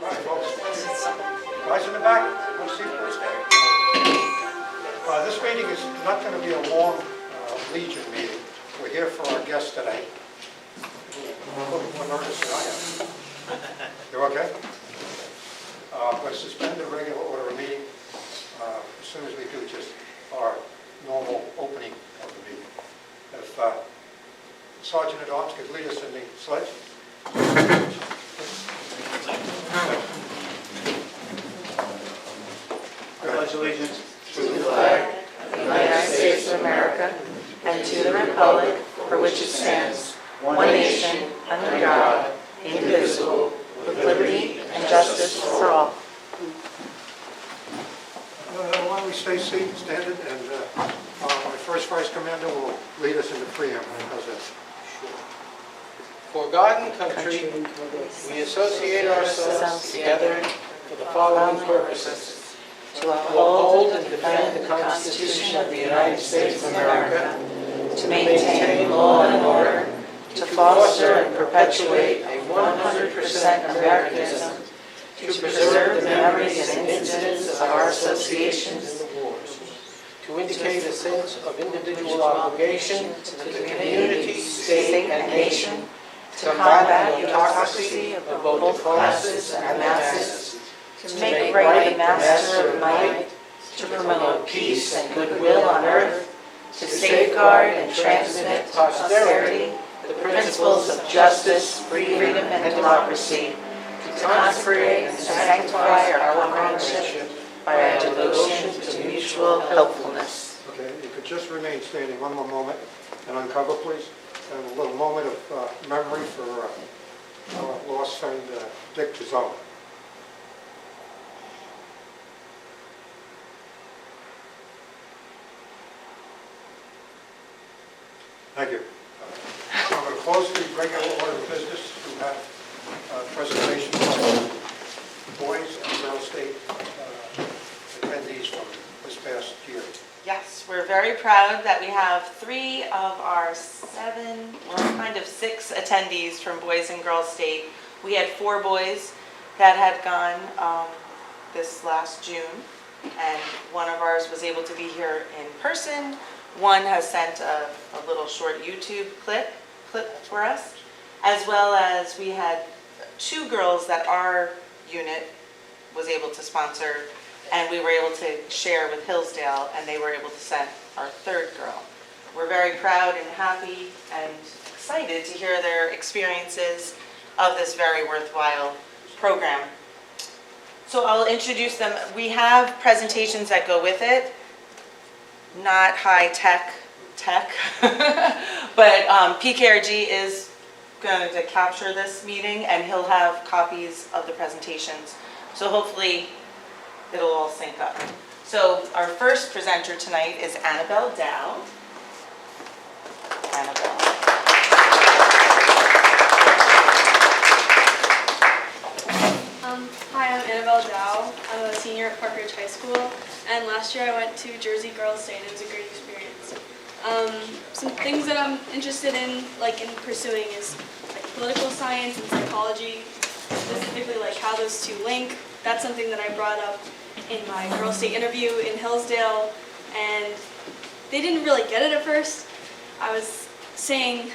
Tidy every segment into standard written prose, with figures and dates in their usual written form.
All right, folks. Guys in the back, want to see please? This meeting is not going to be a long Legion meeting. We're here for our guest today. A little more nervous than I am. You okay? Let's suspend the regular order of meeting as soon as we do just our normal opening of the meeting. If Sergeant at Arms could lead us in the sledge. Pledge allegiance to the flag of the United States of America and to the republic for which it stands, one nation, under God, indivisible, with liberty and justice for all. Why don't we stay standing, and my first vice commander will lead us in the preamble. How's that? For God and country, we associate ourselves together for the following purposes: to uphold and defend the Constitution of the United States of America, to maintain law and order, to foster and perpetuate a 100% Americanism, to preserve the memories and incidents of our associations, to indicate a sense of individual obligation to the community, state, and nation, to combat the autocracy of both classes and masses, to make right the master of might, to promote peace and goodwill on earth, to safeguard and transmit to posterity the principles of justice, freedom, and democracy, to consecrate and sanctify our comradeship by our devotion to mutual helpfulness. Okay, you could just remain standing one more moment and uncover, please. And a little moment of memory for our lost friend, Dick Giselle. Thank you. So I'm going to close the regular order of business. We have presentations of boys and girls state attendees from this past year. Yes, we're very proud that we have 3 of our 7, or kind of 6 attendees from Boys and Girls State. We had 4 boys that had gone this last June, and one of ours was able to be here in person. One has sent a little short YouTube clip for us, as well as we had 2 girls that our unit was able to sponsor, and we were able to share with Hillsdale, and they were able to send our 3rd girl. We're very proud and happy and excited to hear their experiences of this very worthwhile program. So I'll introduce them. We have presentations that go with it, not high-tech, but PKRG is going to capture this meeting, and he'll have copies of the presentations. So hopefully it'll all sync up. So our first presenter tonight is Annabelle Dow. Annabelle. Hi, I'm Annabelle Dow. I'm a senior at Park Ridge High School, and last year I went to Jersey Girls State. It was a great experience. Some things that I'm interested in, in pursuing, is political science and psychology, specifically how those two link. That's something that I brought up in my Girls State interview in Hillsdale, and they didn't really get it at first. I was saying,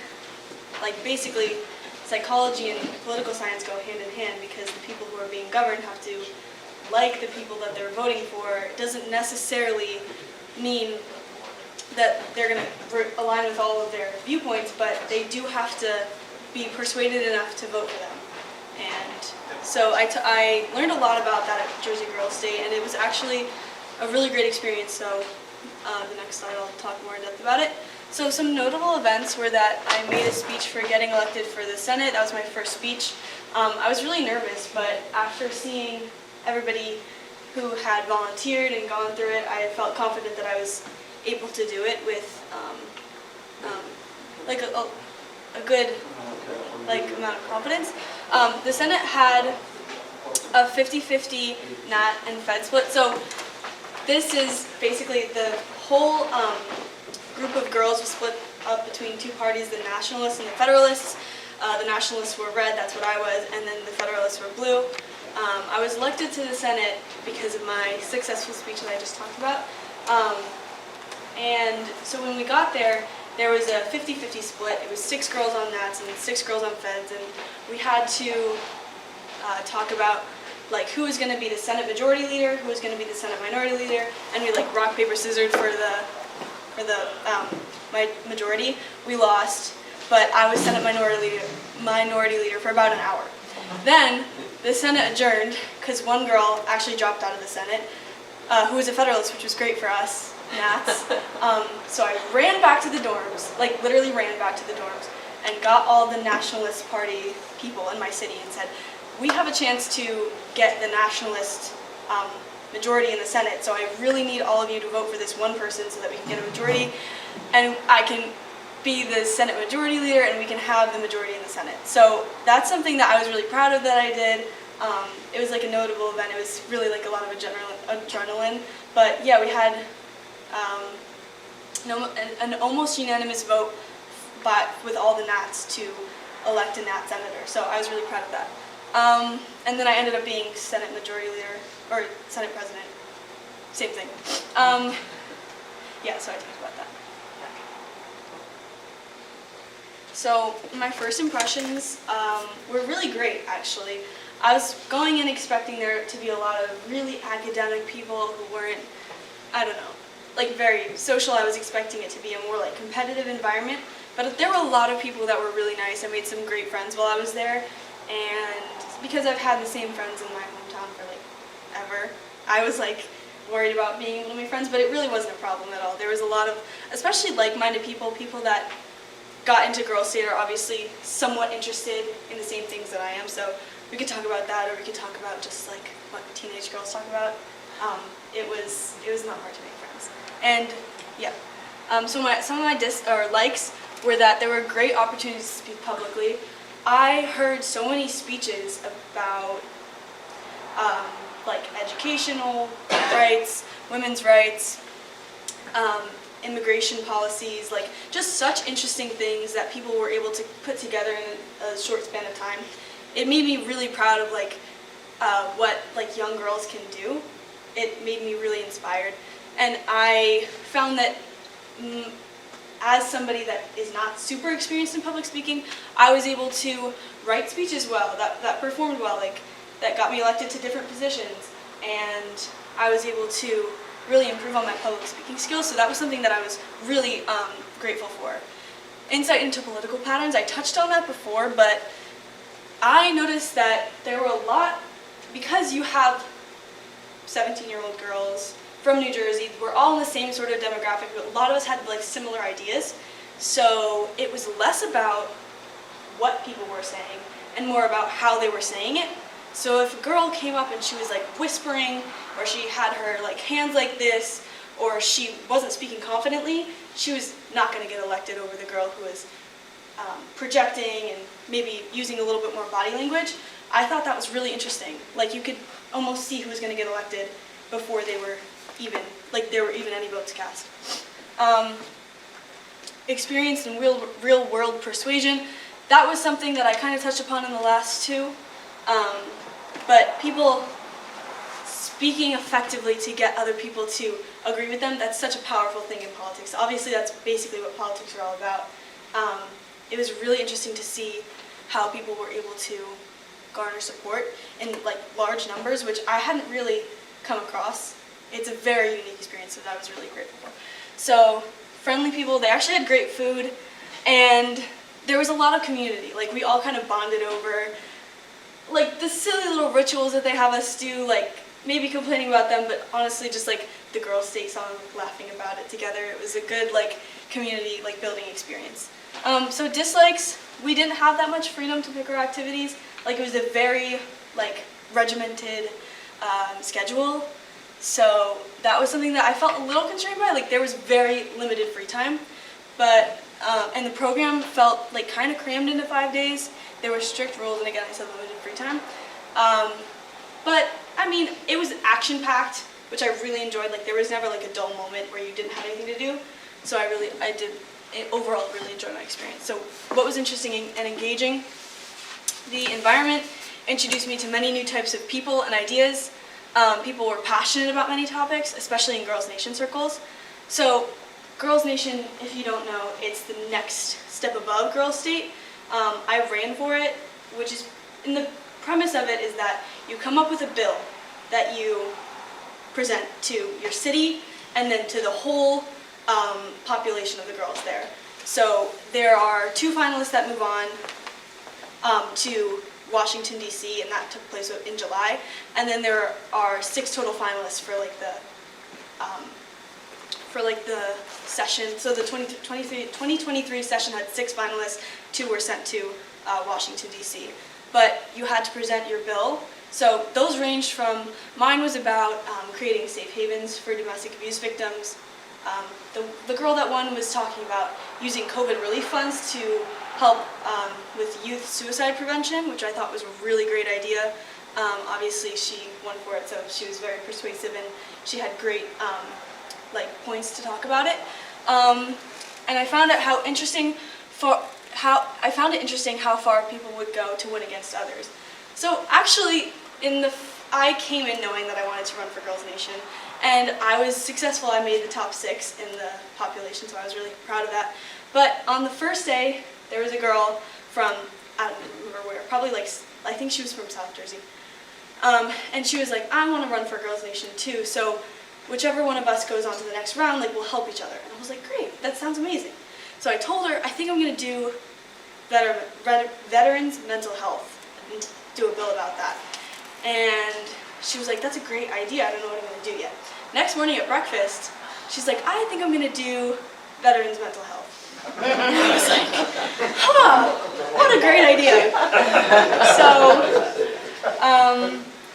basically, psychology and political science go hand in hand, because the people who are being governed have to like the people that they're voting for. It doesn't necessarily mean that they're going to align with all of their viewpoints, but they do have to be persuaded enough to vote for them. And so I learned a lot about that at Jersey Girls State, and it was actually a really great experience. So the next slide I'll talk more in depth about it. So some notable events were that I made a speech for getting elected for the Senate. That was my first speech. I was really nervous, but after seeing everybody who had volunteered and gone through it, I felt confident that I was able to do it with a good amount of confidence. The Senate had a 50-50 Nat and Fed split. So this is basically the whole group of girls was split up between 2 parties, the Nationalists and the Federalists. The Nationalists were red, that's what I was, and then the Federalists were blue. I was elected to the Senate because of my successful speech that I just talked about. And so when we got there, there was a 50-50 split. It was 6 girls on Nats and 6 girls on Feds, and we had to talk about like who was going to be the Senate Majority Leader, who was going to be the Senate Minority Leader, and we like rock paper scissors for my majority. We lost, but I was Senate Minority Leader for about an hour. Then the Senate adjourned because one girl actually dropped out of the Senate, who was a Federalist, which was great for us Nats. So I ran back to the dorms, like literally ran back to the dorms, and got all the Nationalist Party people in my city and said, we have a chance to get the Nationalist majority in the Senate, so I really need all of you to vote for this one person so that we can get a majority, and I can be the Senate Majority Leader and we can have the majority in the Senate. So that's something that I was really proud of that I did. It was like a notable event. It was really like a lot of adrenaline. But yeah, we had an almost unanimous vote with all the Nats to elect a Nat senator. So I was really proud of that. And then I ended up being Senate Majority Leader, or Senate President. Same thing. Yeah, so I talked about that. So my first impressions were really great, actually. I was going in expecting there to be a lot of really academic people who weren't, I don't know, like very social. I was expecting it to be a more like competitive environment, but there were a lot of people that were really nice. I made some great friends while I was there, and because I've had the same friends in my hometown for like ever, I was like worried about being able to make friends, but it really wasn't a problem at all. There was a lot of, especially like-minded people that got into Girls State are obviously somewhat interested in the same things that I am, so we could talk about that, or we could talk about just like what teenage girls talk about. It was not hard to make friends, and yeah. So some of my likes were that there were great opportunities to speak publicly. I heard so many speeches about like educational rights, women's rights, immigration policies, like just such interesting things that people were able to put together in a short span of time. It made me really proud of like what like young girls can do. It made me really inspired, and I found that as somebody that is not super experienced in public speaking, I was able to write speeches well, that performed well, like that got me elected to different positions, and I was able to really improve on my public speaking skills, so that was something that I was really grateful for. Insight into political patterns, I touched on that before, but I noticed that there were a lot, because you have 17-year-old girls from New Jersey, we're all in the same sort of demographic, but a lot of us had like similar ideas, so it was less about what people were saying and more about how they were saying it. So if a girl came up and she was like whispering, or she had her like hands like this, or she wasn't speaking confidently, she was not going to get elected over the girl who was projecting and maybe using a little bit more body language. I thought that was really interesting. Like you could almost see who was going to get elected before they were even, like there were even any votes cast. Experience in real world persuasion, that was something that I kind of touched upon in the last two. But people speaking effectively to get other people to agree with them, that's such a powerful thing in politics. Obviously, that's basically what politics are all about. It was really interesting to see how people were able to garner support in like large numbers, which I hadn't really come across. It's a very unique experience that I was really grateful for. So, friendly people, they actually had great food, and there was a lot of community. Like we all kind of bonded over like the silly little rituals that they have us do, like maybe complaining about them, but honestly just like the Girls' State song, laughing about it together. It was a good like community like building experience. So dislikes, we didn't have that much freedom to pick our activities. Like it was a very like regimented schedule. So that was something that I felt a little constrained by. Like there was very limited free time, but and the program felt like kind of crammed into 5 days. There were strict rules, and again, I said limited free time. But I mean, it was action-packed, which I really enjoyed. Like there was never like a dull moment where you didn't have anything to do. So I did overall really enjoy my experience. So what was interesting and engaging, the environment introduced me to many new types of people and ideas. People were passionate about many topics, especially in Girls Nation circles. So Girls Nation, if you don't know, it's the next step above Girls State. I ran for it, which is, in the premise of it is that you come up with a bill that you present to your city and then to the whole population of the girls there. So there are 2 finalists that move on to Washington, D.C., and that took place in July. And then there are 6 total finalists for the session. So the 2023 session had 6 finalists, 2 were sent to Washington, D.C. But you had to present your bill. So those ranged from, mine was about creating safe havens for domestic abuse victims. The girl that won was talking about using COVID relief funds to help with youth suicide prevention, which I thought was a really great idea. Obviously, she won for it, so she was very persuasive, and she had great points to talk about it. And I found it interesting how far people would go to win against others. So actually, I came in knowing that I wanted to run for Girls Nation, and I was successful. I made the top 6 in the population, so I was really proud of that. But on the first day, there was a girl from, I don't remember where, probably I think she was from South Jersey. And she was like, I want to run for Girls Nation too, so whichever one of us goes on to the next round, we'll help each other. And I was like, great, that sounds amazing. So I told her, I think I'm going to do veterans mental health and do a bill about that. And she was like, that's a great idea, I don't know what I'm going to do yet. Next morning at breakfast, she's like, I think I'm going to do veterans mental health. And I was like, what a great idea. So,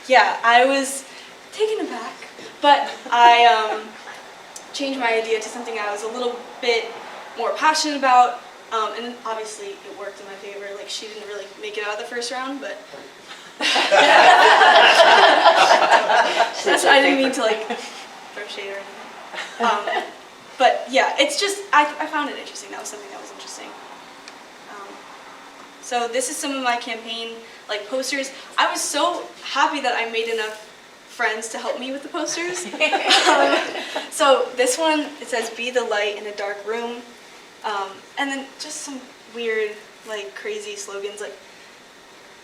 yeah, I was taken aback, but I changed my idea to something I was a little bit more passionate about, and obviously it worked in my favor. She didn't really make it out of the first round, but I didn't mean to throw shade or anything. But yeah, it's just, I found it interesting. That was something that was interesting. So this is some of my campaign posters. I was so happy that I made enough friends to help me with the posters. So this one, it says, be the light in a dark room. And then just some weird, crazy slogans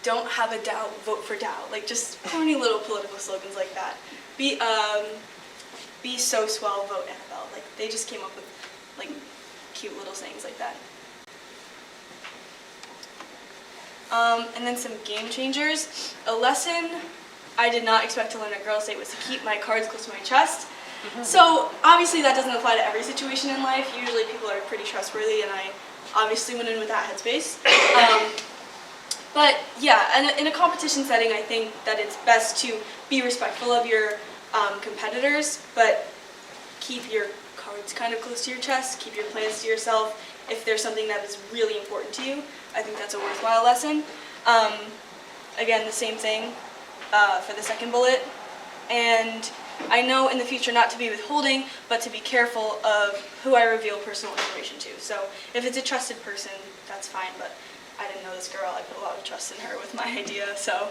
don't have a doubt, vote for Dow. Just corny little political slogans like that. Be so swell, vote Annabelle. They just came up with cute little sayings like that. And then some game changers. A lesson I did not expect to learn at Girls State was to keep my cards close to my chest. So obviously that doesn't apply to every situation in life. Usually people are pretty trustworthy, and I obviously went in with that headspace. But yeah, and in a competition setting, I think that it's best to be respectful of your competitors, but keep your cards kind of close to your chest, keep your plans to yourself. If there's something that is really important to you, I think that's a worthwhile lesson. Again, the same thing for the second bullet. And I know in the future not to be withholding, but to be careful of who I reveal personal information to. So if it's a trusted person, that's fine, but I didn't know this girl. I put a lot of trust in her with my idea. So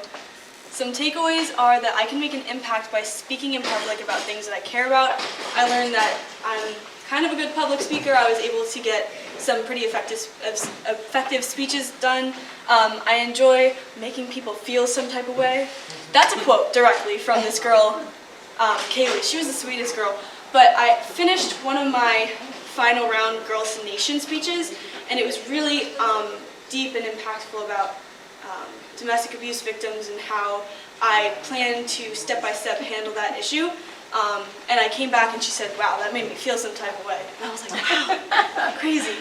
some takeaways are that I can make an impact by speaking in public about things that I care about. I learned that I'm kind of a good public speaker. I was able to get some pretty effective speeches done. I enjoy making people feel some type of way. That's a quote directly from this girl, Kaylee. She was the sweetest girl. But I finished one of my final round Girls Nation speeches, and it was really deep and impactful about domestic abuse victims and how I plan to step-by-step handle that issue. And I came back and she said, wow, that made me feel some type of way. And I was like, wow, crazy.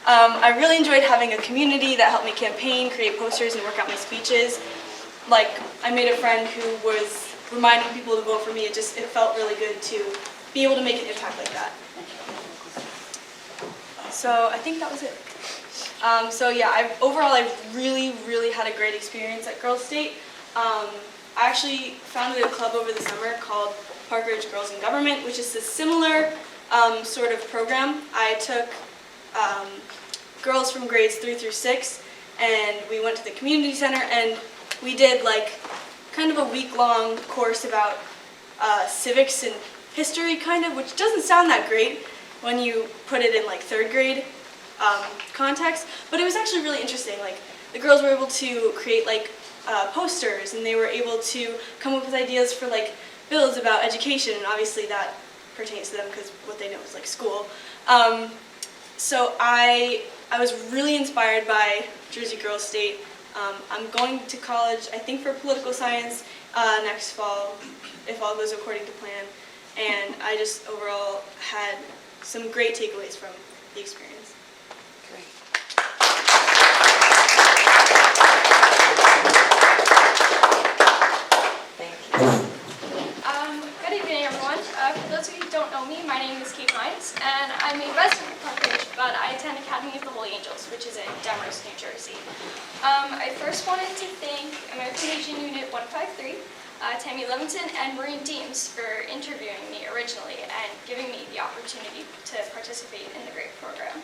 I really enjoyed having a community that helped me campaign, create posters, and work out my speeches. I made a friend who was reminding people to vote for me. It felt really good to be able to make an impact like that. So I think that was it. So yeah, overall I really, really had a great experience at Girls State. I actually founded a club over the summer called Park Ridge Girls in Government, which is a similar sort of program. I took girls from grades 3 through 6, and we went to the community center, and we did like kind of a week-long course about civics and history, kind of, which doesn't sound that great when you put it in like third grade context, but it was actually really interesting. Like the girls were able to create like posters, and they were able to come up with ideas for like bills about education, and obviously that pertains to them because what they know is like school. So I was really inspired by Jersey Girls State. I'm going to college, I think, for political science next fall, if all goes according to plan. And I just overall had some great takeaways from the experience. Great. Thank you. Good evening, everyone. For those of you who don't know me, my name is Kate Hines, and I'm a resident of Parkridge, but I attend Academy of the Holy Angels, which is in Demorest, New Jersey. I first wanted to thank American Legion Unit 153, Tammy Levinson, and Maureen Deems for interviewing me originally and giving me the opportunity to participate in the great program.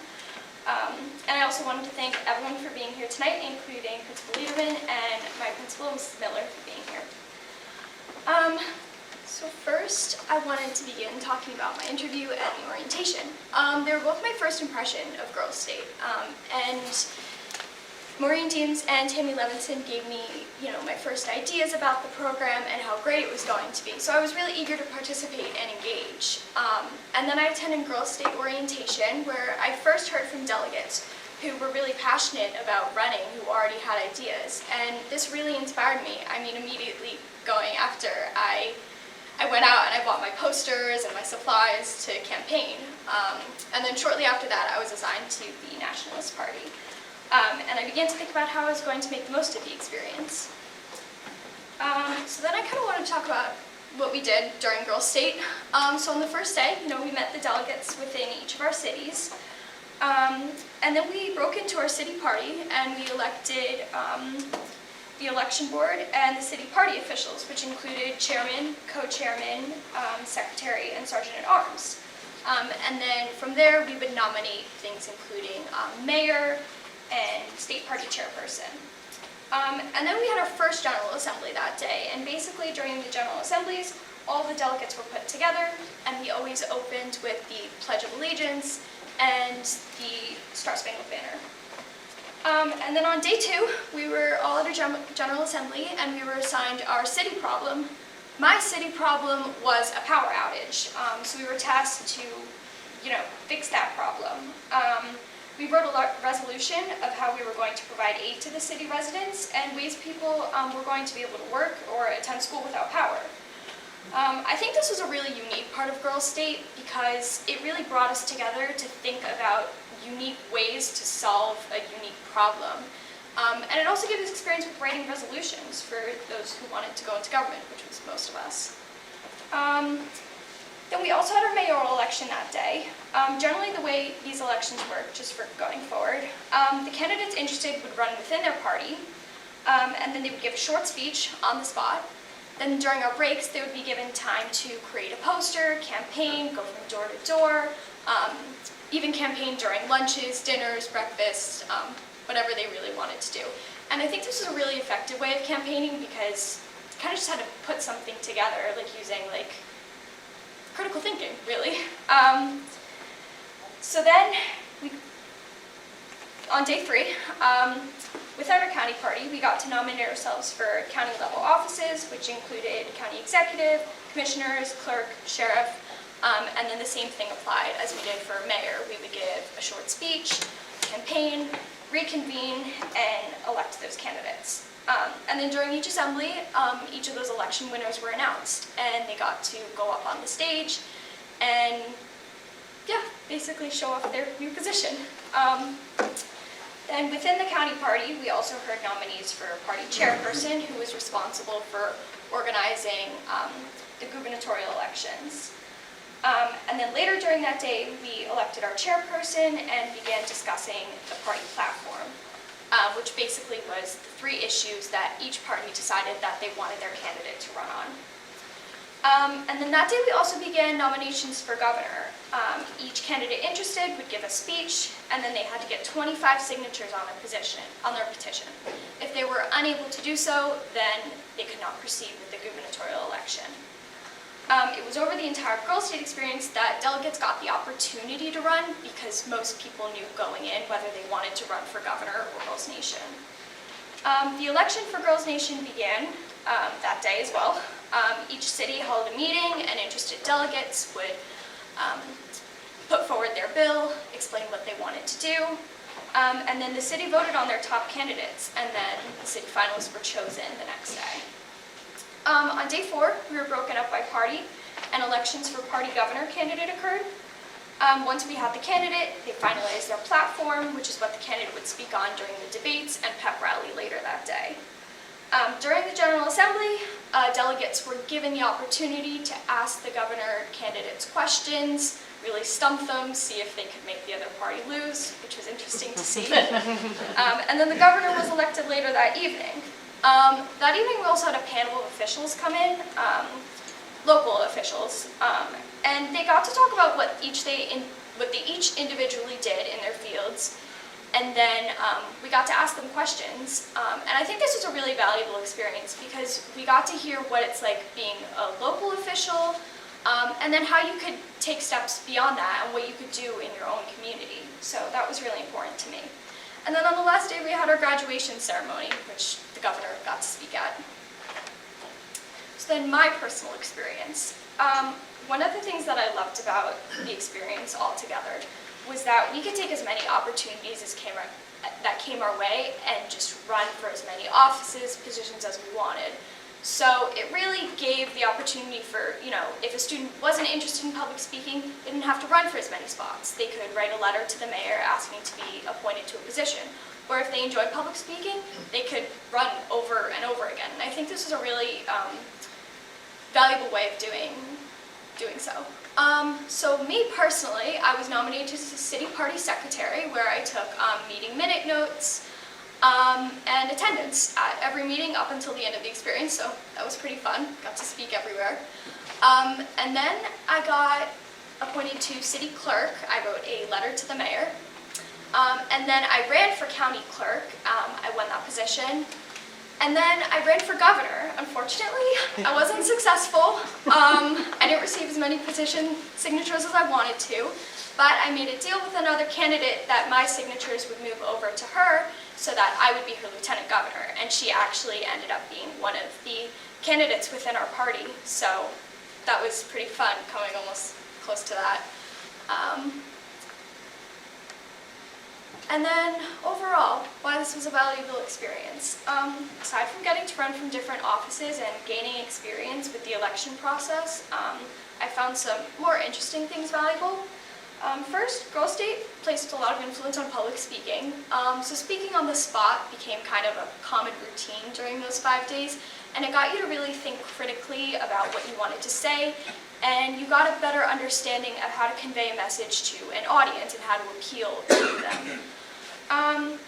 And I also wanted to thank everyone for being here tonight, including Principal Liederman and my principal, Mrs. Miller, for being here. So first, I wanted to begin talking about my interview and the orientation. They were both my first impression of Girls State, and Maureen Deems and Tammy Levinson gave me, my first ideas about the program and how great it was going to be. So I was really eager to participate and engage. And then I attended Girls State orientation, where I first heard from delegates who were really passionate about running, who already had ideas, and this really inspired me. I mean, immediately going after, I went out and I bought my posters and my supplies to campaign. And then shortly after that, I was assigned to the Nationalist Party. And I began to think about how I was going to make the most of the experience. So then I kind of wanted to talk about what we did during Girls State. So on the first day, we met the delegates within each of our cities. And then we broke into our city party and we elected the election board and the city party officials, which included chairman, co-chairman, secretary, and sergeant-at-arms. And then from there, we would nominate things including mayor and state party chairperson. And then we had our first General Assembly that day, and basically during the General Assemblies, all the delegates were put together, and we always opened with the Pledge of Allegiance and the Star-Spangled Banner. And then on day 2, we were all at a General Assembly, and we were assigned our city problem. My city problem was a power outage, so we were tasked to, fix that problem. We wrote a resolution of how we were going to provide aid to the city residents and ways people were going to be able to work or attend school without power. I think this was a really unique part of Girls State because it really brought us together to think about unique ways to solve a unique problem. And it also gave us experience with writing resolutions for those who wanted to go into government, which was most of us. Then we also had our mayoral election that day. Generally the way these elections work, just for going forward, the candidates interested would run within their party, and then they would give a short speech on the spot. Then during our breaks, they would be given time to create a poster, campaign, go from door to door, even campaign during lunches, dinners, breakfasts, whatever they really wanted to do. And I think this was a really effective way of campaigning because you kind of just had to put something together, like using critical thinking, really. So then, on day 3, within our county party, we got to nominate ourselves for county level offices, which included county executive, commissioners, clerk, sheriff, and then the same thing applied as we did for mayor. We would give a short speech, campaign, reconvene, and elect those candidates. And then during each assembly, each of those election winners were announced, and they got to go up on the stage and, basically show off their new position. And within the county party, we also heard nominees for party chairperson, who was responsible for organizing the gubernatorial elections. And then later during that day, we elected our chairperson and began discussing the party platform, which basically was the 3 issues that each party decided that they wanted their candidate to run on. And then that day we also began nominations for governor. Each candidate interested would give a speech, and then they had to get 25 signatures on their petition. If they were unable to do so, then they could not proceed with the gubernatorial election. It was over the entire Girls State experience that delegates got the opportunity to run because most people knew going in whether they wanted to run for governor or Girls Nation. The election for Girls Nation began that day as well. Each city held a meeting and interested delegates would put forward their bill, explain what they wanted to do, and then the city voted on their top candidates, and then the city finalists were chosen the next day. On day 4, we were broken up by party, and elections for party governor candidate occurred. Once we had the candidate, they finalized their platform, which is what the candidate would speak on during the debates and pep rally later that day. During the General Assembly, delegates were given the opportunity to ask the governor candidates questions, really stump them, see if they could make the other party lose, which was interesting to see. And then the governor was elected later that evening. That evening we also had a panel of officials come in, local officials, and they got to talk about what they each individually did in their fields. And then we got to ask them questions. And I think this was a really valuable experience because we got to hear what it's like being a local official, and then how you could take steps beyond that and what you could do in your own community. So that was really important to me. And then on the last day we had our graduation ceremony, which the governor got to speak at. So then my personal experience. One of the things that I loved about the experience altogether was that we could take as many opportunities that came our way and just run for as many offices, positions as we wanted. So it really gave the opportunity for, if a student wasn't interested in public speaking, they didn't have to run for as many spots. They could write a letter to the mayor asking to be appointed to a position. Or if they enjoyed public speaking, they could run over and over again. And I think this is a really valuable way of doing so. So me personally, I was nominated as a city party secretary where I took meeting minute notes and attendance at every meeting up until the end of the experience, so that was pretty fun. Got to speak everywhere. And then I got appointed to city clerk. I wrote a letter to the mayor. And then I ran for county clerk. I won that position. And then I ran for governor. Unfortunately, I wasn't successful. I didn't receive as many petition signatures as I wanted to, but I made a deal with another candidate that my signatures would move over to her so that I would be her lieutenant governor. And she actually ended up being one of the candidates within our party. So that was pretty fun, coming almost close to that. And then overall, why this was a valuable experience. Aside from getting to run from different offices and gaining experience with the election process, I found some more interesting things valuable. First, Girls State placed a lot of influence on public speaking. So speaking on the spot became kind of a common routine during those 5 days, and it got you to really think critically about what you wanted to say, and you got a better understanding of how to convey a message to an audience and how to appeal to them.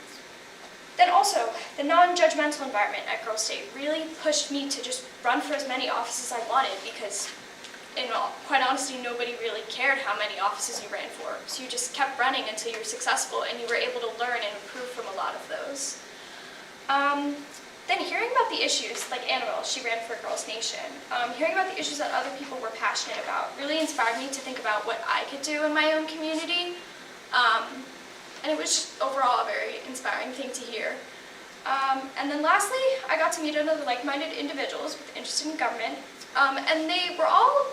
Then also, the non-judgmental environment at Girls State really pushed me to just run for as many offices I wanted because, in all, quite honestly, nobody really cared how many offices you ran for. So you just kept running until you were successful and you were able to learn and improve from a lot of those. Then hearing about the issues, like Annabelle, she ran for Girls Nation, hearing about the issues that other people were passionate about really inspired me to think about what I could do in my own community. And it was overall a very inspiring thing to hear. And then lastly, I got to meet other like-minded individuals with interest in government, and they were all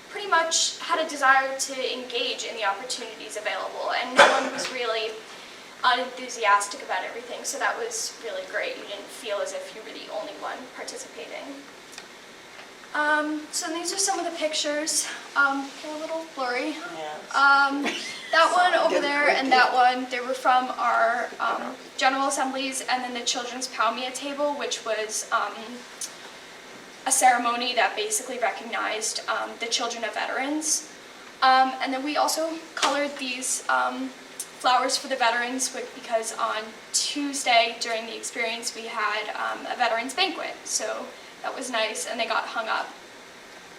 pretty much had a desire to engage in the opportunities available, and no one was really unenthusiastic about everything, so that was really great. You didn't feel as if you were the only one participating. So these are some of the pictures. They're a little blurry. That one over there and that one, they were from our General Assemblies, and then the Children's Palmia Table, which was a ceremony that basically recognized the children of veterans. And then we also colored these flowers for the veterans because on Tuesday during the experience we had a veterans banquet, so that was nice, and they got hung up.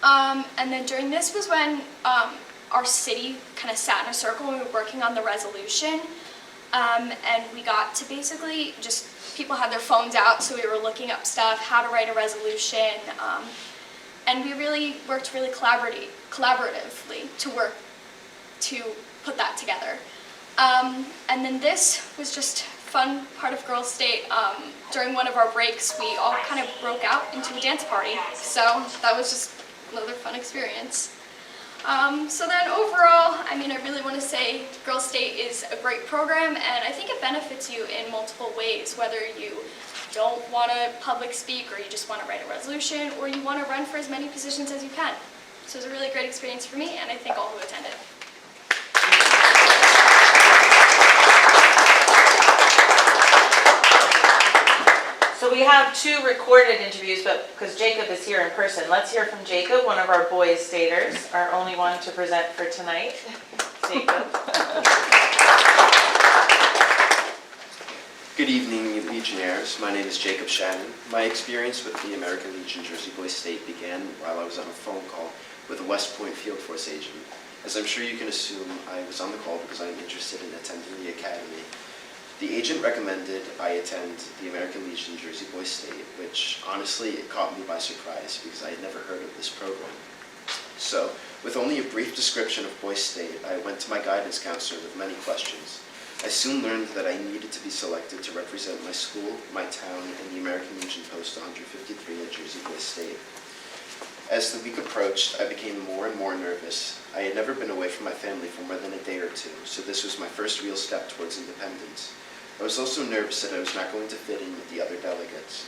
And then during this was when our city kind of sat in a circle and we were working on the resolution. And we got to basically just, people had their phones out, so we were looking up stuff, how to write a resolution. And we really worked really collaboratively to put that together. And then this was just fun part of Girls State. During one of our breaks, we all kind of broke out into a dance party. So that was just another fun experience. So then overall, I mean, I really want to say Girls State is a great program, and I think it benefits you in multiple ways, whether you don't want to public speak or you just want to write a resolution or you want to run for as many positions as you can. So it was a really great experience for me, and I think all who attended. So we have 2 recorded interviews, but because Jacob is here in person, let's hear from Jacob, one of our boys staters, our only one to present for tonight. Jacob. Good evening, Legionnaires. My name is Jacob Shannon. My experience with the American Legion Jersey Boys State began while I was on a phone call with a West Point Field Force agent. As I'm sure you can assume, I was on the call because I'm interested in attending the academy. The agent recommended I attend the American Legion Jersey Boys State, which honestly, it caught me by surprise because I had never heard of this program. So, with only a brief description of Boys State, I went to my guidance counselor with many questions. I soon learned that I needed to be selected to represent my school, my town, and the American Legion Post 153 at Jersey Boys State. As the week approached, I became more and more nervous. I had never been away from my family for more than a day or two, so this was my first real step towards independence. I was also nervous that I was not going to fit in with the other delegates.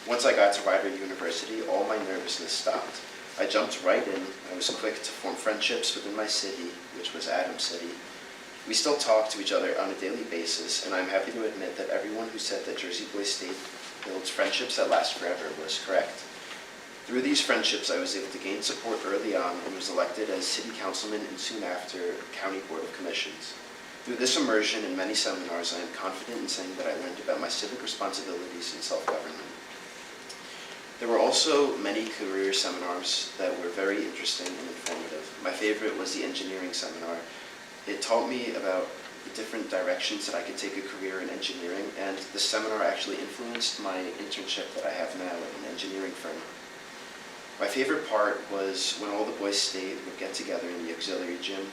Once I got to Rider University, all my nervousness stopped. I jumped right in. I was quick to form friendships within my city, which was Adams City. We still talk to each other on a daily basis, and I'm happy to admit that everyone who said that Jersey Boys State builds friendships that last forever was correct. Through these friendships, I was able to gain support early on and was elected as city councilman and soon after county board of commissions. Through this immersion in many seminars, I am confident in saying that I learned about my civic responsibilities and self-government. There were also many career seminars that were very interesting and informative. My favorite was the engineering seminar. It taught me about the different directions that I could take a career in engineering, and the seminar actually influenced my internship that I have now at an engineering firm. My favorite part was when all the Boys State would get together in the auxiliary gym.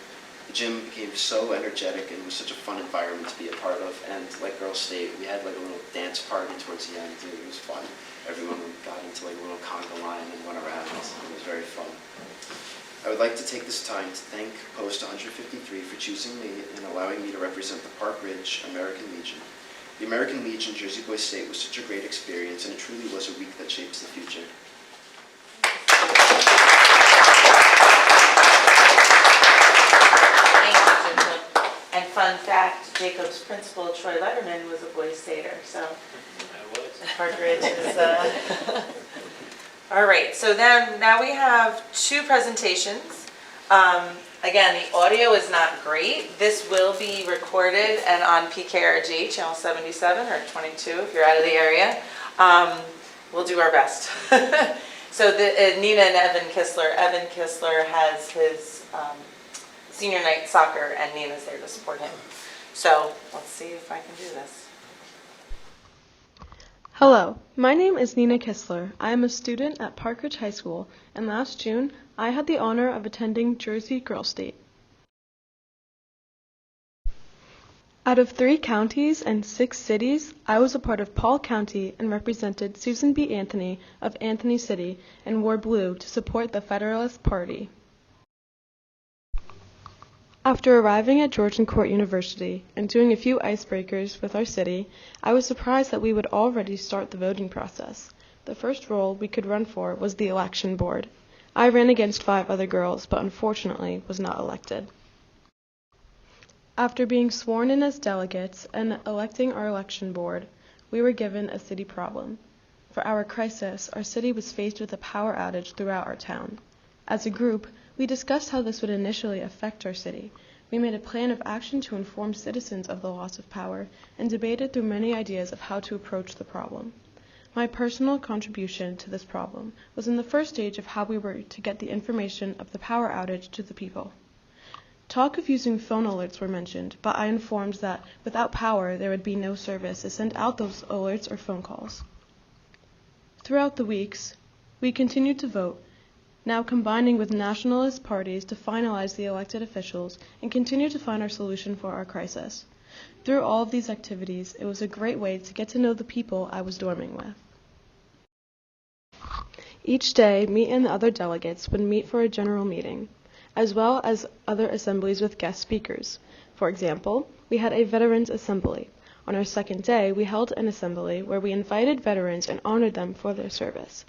The gym became so energetic and was such a fun environment to be a part of, and like Girls State, we had like a little dance party towards the end. It was fun. Everyone got into like a little conga line and went around. It was very fun. I would like to take this time to thank Post 153 for choosing me and allowing me to represent the Park Ridge American Legion. The American Legion Jersey Boys State was such a great experience, and it truly was a week that shapes the future. And fun fact, Jacob's principal, Troy Letterman, was a Boys Stater, so Park Ridge is... All right, so now we have 2 presentations. Again, the audio is not great. This will be recorded and on PKRG, channel 77 or 22 if you're out of the area. We'll do our best. So Nina and Evan Kistler. Evan Kistler has his senior night soccer, and Nina's there to support him. So let's see if I can do this. Hello, my name is Nina Kistler. I am a student at Park Ridge High School, and last June, I had the honor of attending Jersey Girls State. Out of 3 counties and 6 cities, I was a part of Paul County and represented Susan B. Anthony of Anthony City and wore blue to support the Federalist Party. After arriving at Georgian Court University and doing a few icebreakers with our city, I was surprised that we would already start the voting process. The first role we could run for was the election board. I ran against 5 other girls, but unfortunately was not elected. After being sworn in as delegates and electing our election board, we were given a city problem. For our crisis, our city was faced with a power outage throughout our town. As a group, we discussed how this would initially affect our city. We made a plan of action to inform citizens of the loss of power and debated through many ideas of how to approach the problem. My personal contribution to this problem was in the first stage of how we were to get the information of the power outage to the people. Talk of using phone alerts were mentioned, but I informed that without power there would be no service to send out those alerts or phone calls. Throughout the weeks, we continued to vote, now combining with nationalist parties to finalize the elected officials and continue to find our solution for our crisis. Through all of these activities, it was a great way to get to know the people I was dorming with. Each day, me and the other delegates would meet for a general meeting, as well as other assemblies with guest speakers. For example, we had a Veterans Assembly. On our second day, we held an assembly where we invited veterans and honored them for their service.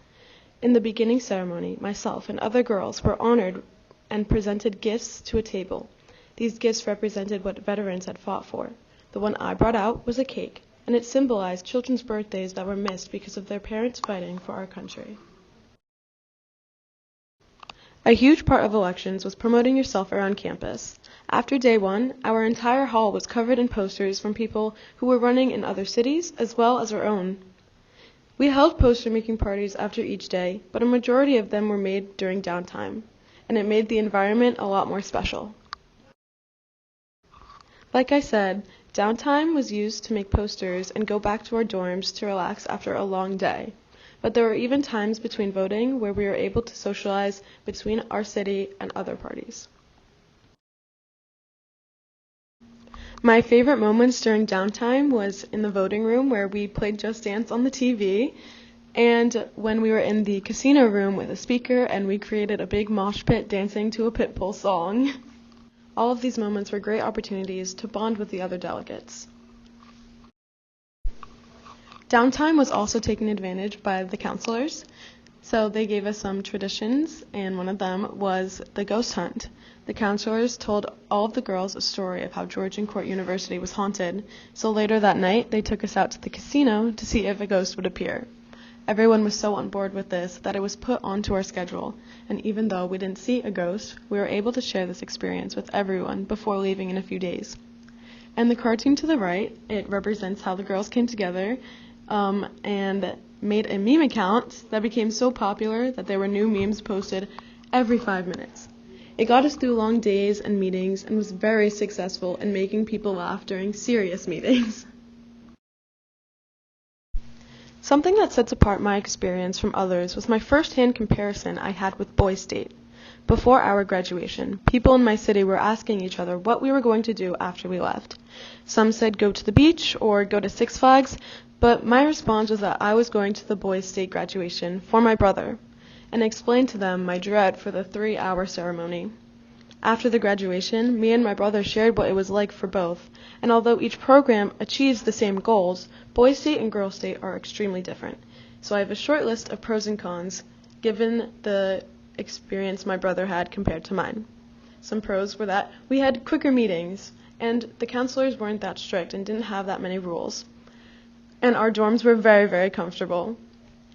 In the beginning ceremony, myself and other girls were honored and presented gifts to a table. These gifts represented what veterans had fought for. The one I brought out was a cake, and it symbolized children's birthdays that were missed because of their parents fighting for our country. A huge part of elections was promoting yourself around campus. After day one, our entire hall was covered in posters from people who were running in other cities as well as our own. We held poster-making parties after each day, but a majority of them were made during downtime, and it made the environment a lot more special. Like I said, downtime was used to make posters and go back to our dorms to relax after a long day. But there were even times between voting where we were able to socialize between our city and other parties. My favorite moments during downtime was in the voting room where we played Just Dance on the TV, and when we were in the casino room with a speaker and we created a big mosh pit dancing to a Pitbull song. All of these moments were great opportunities to bond with the other delegates. Downtime was also taken advantage by the counselors, so they gave us some traditions, and one of them was the ghost hunt. The counselors told all of the girls a story of how Georgian Court University was haunted, so later that night they took us out to the casino to see if a ghost would appear. Everyone was so on board with this that it was put onto our schedule, and even though we didn't see a ghost, we were able to share this experience with everyone before leaving in a few days. And the cartoon to the right, it represents how the girls came together and made a meme account that became so popular that there were new memes posted every 5 minutes. It got us through long days and meetings and was very successful in making people laugh during serious meetings. Something that sets apart my experience from others was my first-hand comparison I had with Boys State. Before our graduation, people in my city were asking each other what we were going to do after we left. Some said go to the beach or go to Six Flags, but my response was that I was going to the Boys State graduation for my brother, and explained to them my dread for the 3-hour ceremony. After the graduation, me and my brother shared what it was like for both, and although each program achieves the same goals, Boys State and Girls State are extremely different. So I have a short list of pros and cons, given the experience my brother had compared to mine. Some pros were that we had quicker meetings, and the counselors weren't that strict and didn't have that many rules. And our dorms were very, very comfortable.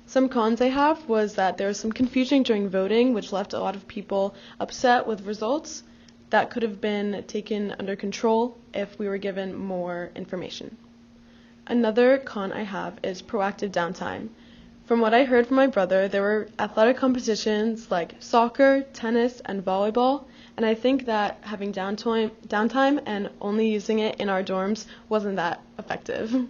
Some cons I have was that there was some confusion during voting, which left a lot of people upset with results that could have been taken under control if we were given more information. Another con I have is proactive downtime. From what I heard from my brother, there were athletic competitions like soccer, tennis, and volleyball, and I think that having downtime and only using it in our dorms wasn't that effective.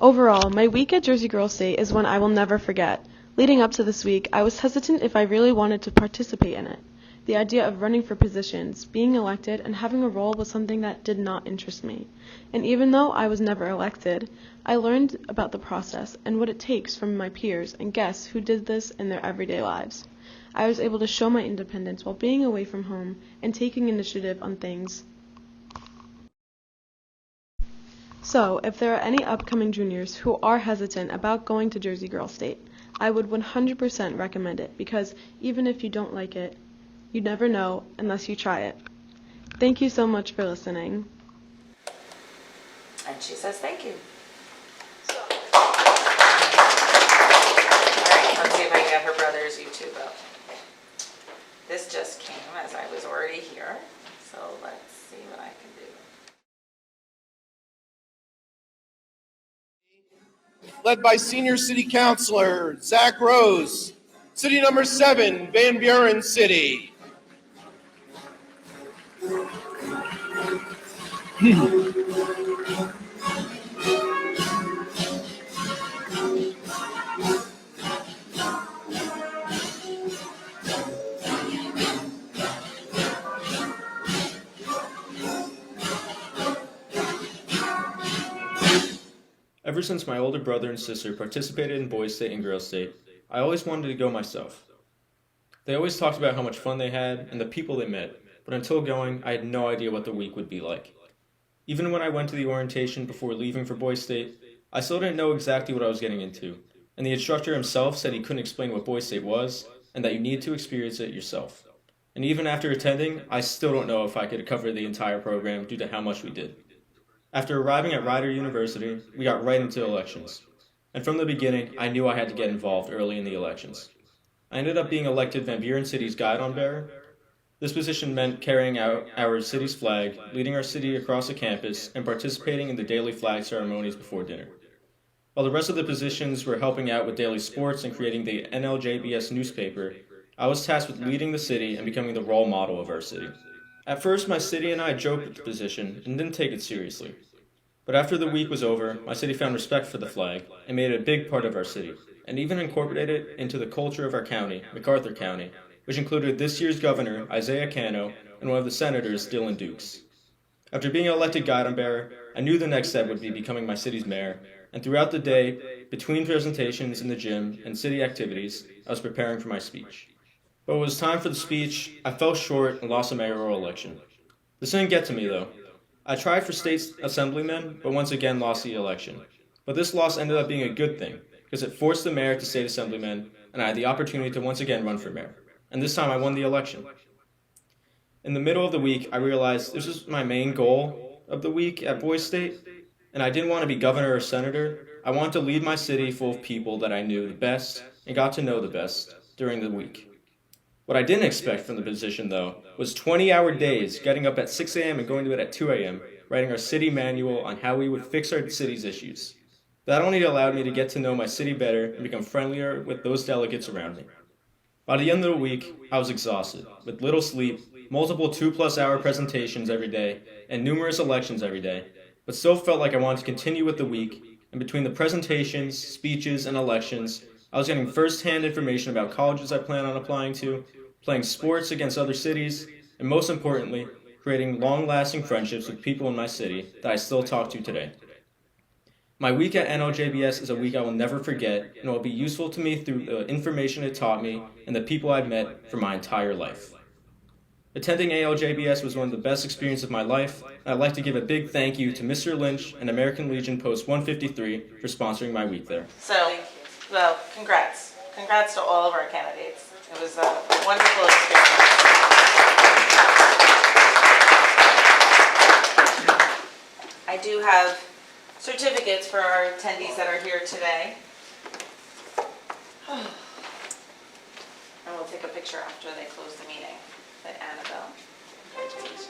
Overall, my week at Jersey Girls State is one I will never forget. Leading up to this week, I was hesitant if I really wanted to participate in it. The idea of running for positions, being elected, and having a role was something that did not interest me. And even though I was never elected, I learned about the process and what it takes from my peers and guests who did this in their everyday lives. I was able to show my independence while being away from home and taking initiative on things. So, if there are any upcoming juniors who are hesitant about going to Jersey Girls State, I would 100% recommend it because even if you don't like it, you never know unless you try it. Thank you so much for listening. And she says thank you. All right, let's see if I can get her brother's YouTube up. This just came as I was already here, so let's see what I can do. led by Senior City Councilor Zach Rose. City number 7, Van Buren City. Ever since my older brother and sister participated in Boys State and Girls State, I always wanted to go myself. They always talked about how much fun they had and the people they met, but until going, I had no idea what the week would be like. Even when I went to the orientation before leaving for Boys State, I still didn't know exactly what I was getting into, and the instructor himself said he couldn't explain what Boys State was, and that you need to experience it yourself. And even after attending, I still don't know if I could cover the entire program due to how much we did. After arriving at Rider University, we got right into elections. And from the beginning, I knew I had to get involved early in the elections. I ended up being elected Van Buren City's guidon bearer. This position meant carrying out our city's flag, leading our city across the campus, and participating in the daily flag ceremonies before dinner. While the rest of the positions were helping out with daily sports and creating the NLJBS newspaper, I was tasked with leading the city and becoming the role model of our city. At first, my city and I joked with the position and didn't take it seriously. But after the week was over, my city found respect for the flag and made it a big part of our city, and even incorporated it into the culture of our county, MacArthur County, which included this year's governor, Isaiah Cano, and one of the senators, Dylan Dukes. After being elected guidon bearer, I knew the next step would be becoming my city's mayor, and throughout the day, between presentations in the gym and city activities, I was preparing for my speech. But when it was time for the speech, I fell short and lost the mayoral election. This didn't get to me, though. I tried for state assemblyman, but once again lost the election. But this loss ended up being a good thing, because it forced the mayor to state assemblyman, and I had the opportunity to once again run for mayor. And this time I won the election. In the middle of the week, I realized this was my main goal of the week at Boys State, and I didn't want to be governor or senator. I wanted to lead my city full of people that I knew the best and got to know the best during the week. What I didn't expect from the position, though, was 20-hour days, getting up at 6 a.m. and going to bed at 2 a.m., writing our city manual on how we would fix our city's issues. That only allowed me to get to know my city better and become friendlier with those delegates around me. By the end of the week, I was exhausted, with little sleep, multiple 2-plus-hour presentations every day, and numerous elections every day, but still felt like I wanted to continue with the week, and between the presentations, speeches, and elections, I was getting first-hand information about colleges I plan on applying to, playing sports against other cities, and most importantly, creating long-lasting friendships with people in my city that I still talk to today. My week at NLJBS is a week I will never forget, and will be useful to me through the information it taught me and the people I've met for my entire life. Attending ALJBS was one of the best experiences of my life, and I'd like to give a big thank you to Mr. Lynch and American Legion Post 153 for sponsoring my week there. So, well, congrats. Congrats to all of our candidates. It was a wonderful experience. I do have certificates for our attendees that are here today. And we'll take a picture after they close the meeting with Annabelle. Congratulations.